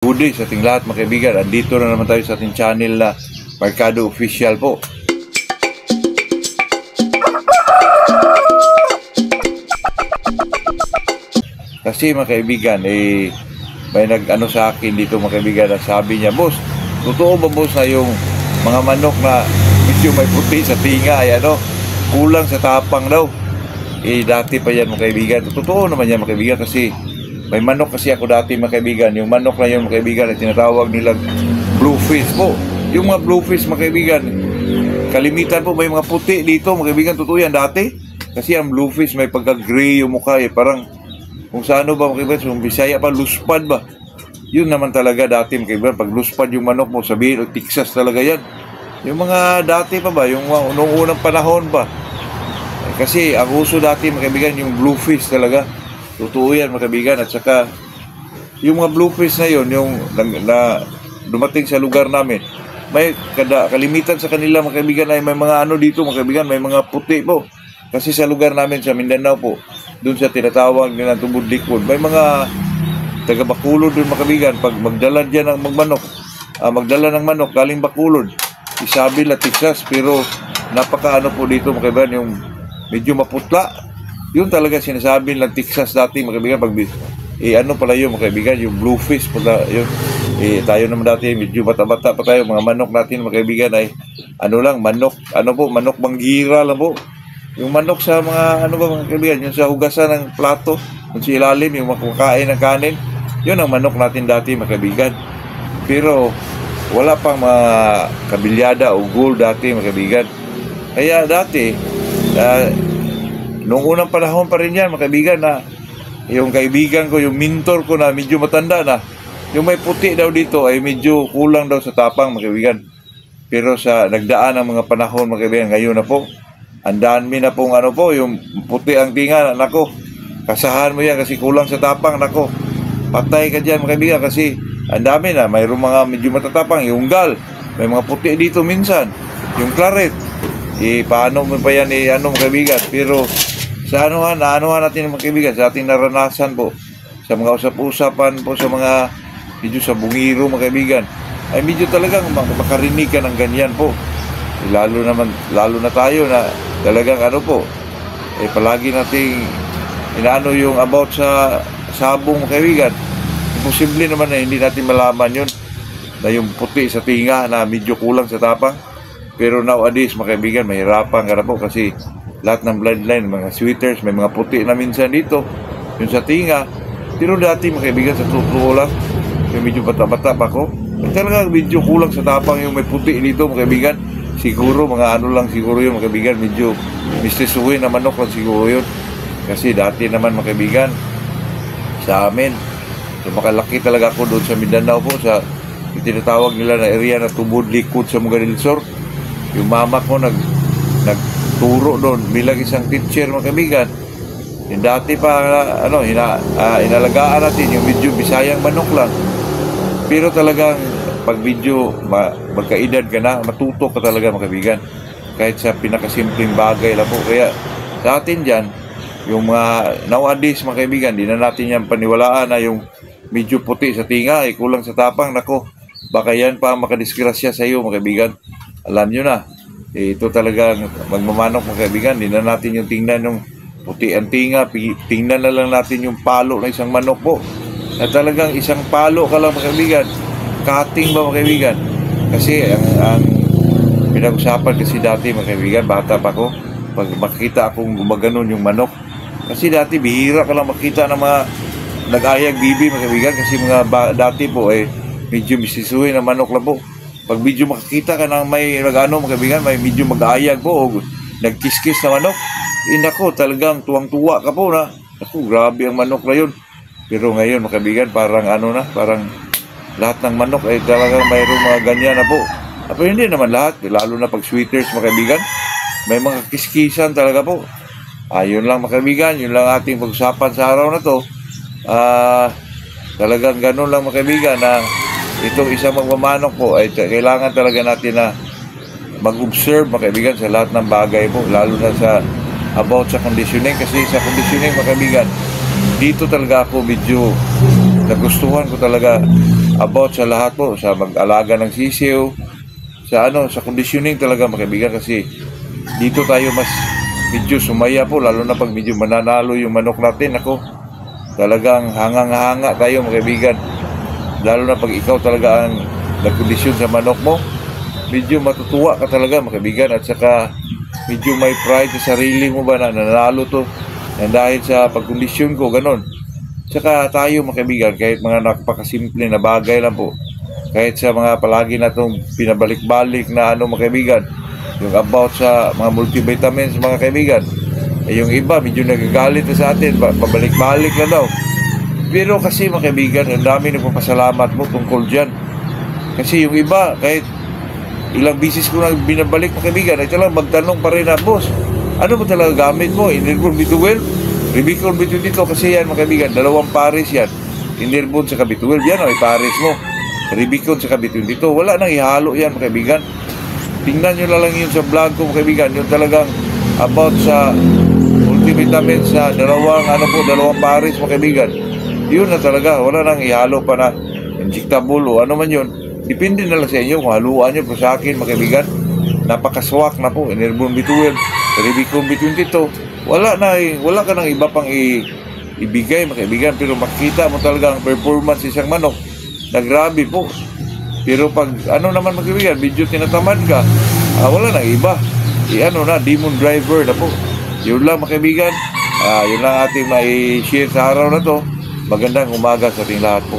Good day sa ating lahat mga kaibigan. Andito na naman tayo sa ating channel na Mercado Official po. Kasi mga kaibigan, may nag-ano sa akin dito mga kaibigan na sabi niya, boss, totoo ba boss na yung mga manok na medyo may puti sa tinga ay kulang sa tapang daw? Dati pa yan mga kaibigan. Totoo naman yan mga kaibigan kasi may manok kasi ako dati mga kaibigan. Yung manok na yun mga kaibigan ay tinatawag nilang bluefish po. Yung mga bluefish mga kaibigan, kalimitan po may mga puti dito mga kaibigan. Totoo yan dati. Kasi ang bluefish may pagka-gray yung mukha parang kung sa ano ba mga kaibigan, yung Bisaya pa, luspad ba? Yun naman talaga dati mga kaibigan. Pag luspad yung manok mo, sabihin, Texas talaga yan. Yung mga dati pa ba, yung noong unang panahon pa. Kasi ang uso dati mga kaibigan, yung bluefish talaga. Totoo yan mga kaibigan. At saka yung mga bluefish na yun, yung na dumating sa lugar namin, may kalimitan sa kanila mga kaibigan ay may mga dito mga kaibigan, may mga puti po. Kasi sa lugar namin sa Mindanao po, doon sa tinatawag nila Tubod Likod, may mga taga Bacolod doon mga kaibigan. Pag magdala dyan ng magdala ng manok galing Bacolod, isabi la Texas, pero napaka po dito mga kaibigan, yung medyo maputla. Yun talaga sinasabi lang Texas dati mga kaibigan. Pag pala yun mga kaibigan, yung bluefish pala yun. Tayo naman dati medyo bata-bata pa tayo, mga manok natin mga kaibigan ay manok manok banggira lang po. Yung manok sa mga mga kaibigan, yung sa hugasan ng plato, yung sa ilalim, yung makakain ng kanin, yun ang manok natin dati mga kaibigan. Pero wala pang mga kabilyada o gold dati mga kaibigan. Kaya dati noong unang panahon pa rin yan mga kaibigan, na yung kaibigan ko, yung mentor ko na medyo matanda na, yung may puti daw dito ay medyo kulang daw sa tapang mga kaibigan. Pero sa nagdaan ng mga panahon mga kaibigan, ngayon na po ang dami na pong yung puti ang tinga, nako, kasahan mo yan kasi kulang sa tapang, nako, patay ka dyan mga kaibigan. Kasi ang dami na, mayroong mga medyo matatapang, yung gal, may mga puti dito minsan, yung claret, paano mo pa yan mga kaibigan. Pero sa naanuhan natin mga kaibigan, sa ating naranasan po, sa mga usap-usapan po, sa mga medyo sa bungiro mga kaibigan, ay medyo talagang makarinig ka ng ganyan po. Lalo na tayo na talagang palagi nating inaano yung about sa sabong mga kaibigan. Imposible naman na hindi natin malaman yun, na yung puti sa tinga na medyo kulang sa tapang. Pero nowadays mga kaibigan, mahirapan ka na po kasi lahat ng bloodline, mga sweaters, may mga puti na minsan dito, yung sa tinga. Pero dati mga kaibigan, sa totoo lang, yung medyo bata-bata pa ko, talaga medyo kulang sa tapang yung may puti dito mga kaibigan. Siguro mga lang siguro yun mga kaibigan, medyo mistesuhin na manok lang siguro yun. Kasi dati naman mga kaibigan, sa amin, so makalaki talaga ako doon sa Mindanao po, sa tinatawag nila na area na Tubod Likod sa Mugarilsor. Yung mama ko nagturo doon bilang isang teacher mga kaibigan. Yung dati pa inalagaan natin yung medyo Bisayang manok lang. Pero talagang pag medyo magkaedad ka na, matuto ka talaga mga kaibigan. Kahit sa pinakasimpleng bagay lang po. Kaya sa atin dyan, yung mga nowadays mga kaibigan, di na natin yan paniwalaan na yung medyo puti sa tinga ay kulang sa tapang, nako, baka yan pa makadisgrasya sa iyo mga kaibigan. Alam nyo na, ito talagang magmamanok mga kaibigan. Di na natin yung tingnan yung puti ang tinga, tingnan na lang natin yung palo ng isang manok po, na talagang isang palo ka lang mga kaibigan, cutting ba mga kaibigan. Kasi ang pinag-usapan kasi dati mga kaibigan, bata pa ko, pag makita akong gumaganon yung manok, kasi dati bihira ka lang makita ng mga nag-ayag bibi mga kaibigan. Kasi dati po medyo misisuhin na manok lang po. Pag medyo makakita ka ng may mga kaibigan, may medyo mag-aayag po o nagkiskis na manok, nako, talagang tuwang-tuwa ka po na, nako, grabe ang manok na yun. Pero ngayon mga kaibigan, parang parang lahat ng manok ay talagang mayroong mga ganyan na po. Pero hindi naman lahat, lalo na pag sweaters mga kaibigan, may mga kiskisan talaga po. Yun lang mga kaibigan, yun lang ating pag-usapan sa araw na to. Talagang ganun lang mga kaibigan, na itong isang magmamanok po ay kailangan talaga natin na mag-observe mga kaibigan sa lahat ng bagay po, lalo na sa about sa conditioning. Kasi sa conditioning mga kaibigan, dito talaga ako medyo nagustuhan ko talaga about sa lahat po, sa mag-alaga ng sisiw, sa conditioning talaga mga kaibigan, kasi dito tayo mas medyo sumaya po, lalo na pag medyo mananalo yung manok natin. Ako, talagang hangang-hanga tayo mga kaibigan, lalo na pag ikaw talaga ang nagkondisyon sa manok mo, medyo matutuwa ka talaga mga kaibigan, at saka medyo may pride sa sarili mo ba na nanalo to dahil sa pagkondisyon ko, ganon. Saka tayo mga kaibigan, kahit mga napakasimple na bagay lang po, kahit sa mga palagi na itong pinabalik-balik na mga kaibigan, yung about sa mga multivitamins mga kaibigan, yung iba medyo nagagalit na sa atin, pabalik-balik na daw. Pero kasi mga kaibigan, ang dami nagpapasalamat mo tungkol dyan. Kasi yung iba, kahit ilang bisis ko na binabalik mga kaibigan, ay talagang magtanong pa rin na, boss, ano mo talaga gamit mo? Enerbon B12? Ribicon B22? Kasi yan mga kaibigan, dalawang pares yan. Enerbon sa B12, yan ay pares mo. Ribicon sa B22, wala nang ihalo yan mga kaibigan. Tingnan nyo lang yun sa vlog ko mga kaibigan, yung talagang about sa multivitamin sa dalawang pares mga kaibigan. Yun na talaga, wala nang ihalo pa na injectable o ano man yun. Depende na lang sa inyo kung haluan nyo. Pero sa akin mga kaibigan, napakaswak na po. Enerbon B12, Ribicon B22, wala ka nang iba pang ibigay mga kaibigan. Pero makikita mo talaga ang performance isang manok na grabe po. Pero pag naman mga kaibigan, medyo tinatamad ka, wala nang iba. Demon driver na po. Yun lang mga kaibigan, yun lang ating mai-share sa araw na to. Magandang umaga sa ating lahat po.